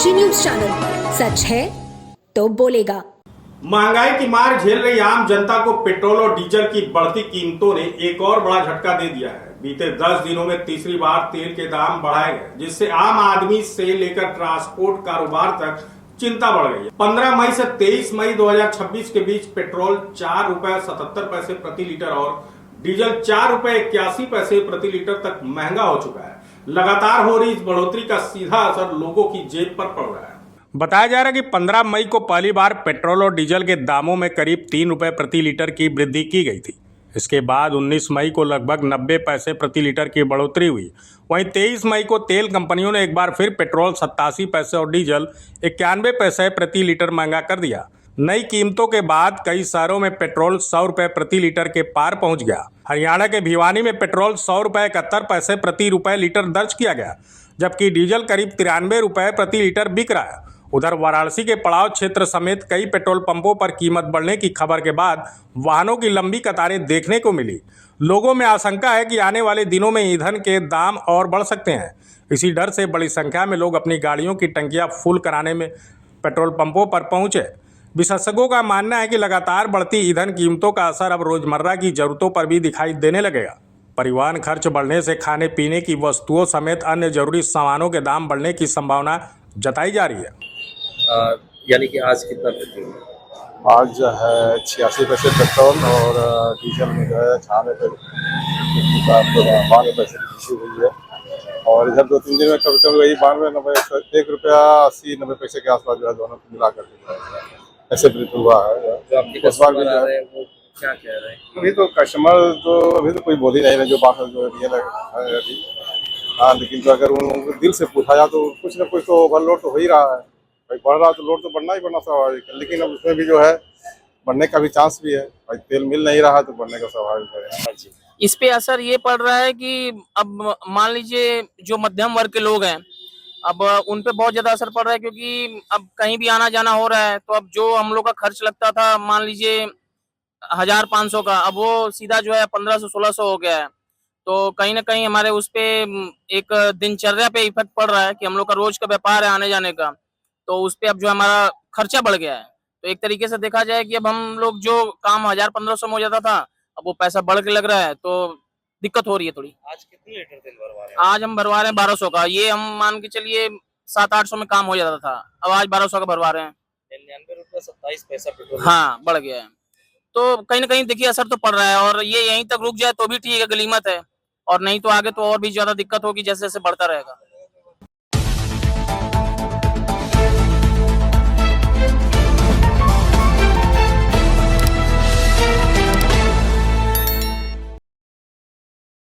NRG news channel, सच है तो बोलेगा। महंगाई की मार झेल रही आम जनता को पेट्रोल और डीजल की बढ़ती कीमतों ने एक और बड़ा झटका दे दिया है। बीते 10 दिनों में तीसरी बार तेल के दाम बढ़ाए गए, जिससे आम आदमी से लेकर ट्रांसपोर्ट कारोबार तक चिंता बढ़ गई है। 15 मई से 23 मई 2026 के बीच पेट्रोल ₹4.77 प्रति लीटर और डीजल ₹4.81 प्रति लीटर तक महंगा हो चुका है। लगातार हो रही इस बढ़ोतरी का सीधा असर लोगों की जेब पर पड़ रहा है। बताया जा रहा है कि 15 मई को पहली बार पेट्रोल और डीजल के दामों में करीब ₹3 प्रति लीटर की वृद्धि की गई थी। इसके बाद 19 मई को लगभग 90 पैसे प्रति लीटर की बढ़ोतरी हुई। वहीं 23 मई को तेल कंपनियों ने एक बार फिर पेट्रोल 87 पैसे और डीजल 91 पैसे प्रति लीटर महंगा कर दिया। नई कीमतों के बाद कई शहरों में पेट्रोल ₹100 प्रति लीटर के पार पहुंच गया। हरियाणा के भिवानी में पेट्रोल ₹100.71 प्रति लीटर दर्ज किया गया, जबकि डीजल करीब ₹93 प्रति लीटर बिक रहा है। उधर वाराणसी के पड़ाव क्षेत्र समेत कई पेट्रोल पंपों पर कीमत बढ़ने की खबर के बाद वाहनों की लंबी कतारें देखने को मिली। लोगों में आशंका है कि आने वाले दिनों में ईंधन के दाम और बढ़ सकते हैं। इसी डर से बड़ी संख्या में लोग अपनी गाड़ियों की टंकियां फुल कराने में पेट्रोल पंपों पर पहुंचे। विशेषज्ञों का मानना है कि लगातार बढ़ती ईंधन कीमतों का असर अब रोजमर्रा की जरूरतों पर भी दिखाई देने लगेगा। परिवहन खर्च बढ़ने से खाने पीने की वस्तुओं समेत अन्य जरूरी सामानों के दाम बढ़ने की संभावना जताई जा रही है। यानी कि आज कितना वृद्धि हुई? आज जो है 86 पैसे पेट्रोल और डीजल में जो है 96 पैसे वृद्धि हुई है। और इधर 2-3 दिन में कभी कभी वही 92-90 ₹1.80-90 के आसपास जो है दोनों मिला कर ऐसे वृद्धि हुआ है। जो आपके कस्टमर आ रहे हैं वो क्या कह रहे हैं? अभी तो कस्टमर तो अभी तो कोई बोल ही नहीं रहे, जो बात जो रियल है अभी। हाँ, लेकिन तो अगर उनको दिल से पूछा जाए तो कुछ ना कुछ तो ओवरलोड तो हो ही रहा है। भाई बढ़ रहा तो लोड तो बढ़ना ही बढ़ना स्वाभाविक है, लेकिन अब उसमें भी जो है बढ़ने का भी चांस भी है। भाई तेल मिल नहीं रहा तो बढ़ने का स्वाभाविक है। इस पे असर ये पड़ रहा है कि अब मान लीजिए जो मध्यम वर्ग के लोग हैं, अब उन पे बहुत ज्यादा असर पड़ रहा है, क्योंकि अब कहीं भी आना जाना हो रहा है, तो अब जो हम लोग का खर्च लगता था मान लीजिए 1500 का, अब वो सीधा जो है 1500-1600 हो गया है। तो कहीं ना कहीं हमारे उस पे एक दिनचर्या पे इफेक्ट पड़ रहा है कि हम लोग का रोज का व्यापार है आने जाने का, तो उस पे अब जो हमारा खर्चा बढ़ गया है। तो एक तरीके से देखा जाए कि अब हम लोग जो काम 1500 में हो जाता था, अब वो पैसा बढ़ के लग रहा है, तो दिक्कत हो रही है थोड़ी। आज कितने लीटर तेल भरवा रहे हैं? आज हम भरवा रहे हैं 1200 का। ये हम मान के चलिए 700-800 में काम हो जाता था, अब आज 1200 का भरवा रहे हैं। ₹99.27 पेट्रोल। हाँ, बढ़ गया है। तो कहीं ना कहीं देखिए असर तो पड़ रहा है, और ये यहीं तक रुक जाए तो भी ठीक है, गनीमत है, और नहीं तो आगे तो और भी ज्यादा दिक्कत होगी जैसे जैसे बढ़ता रहेगा।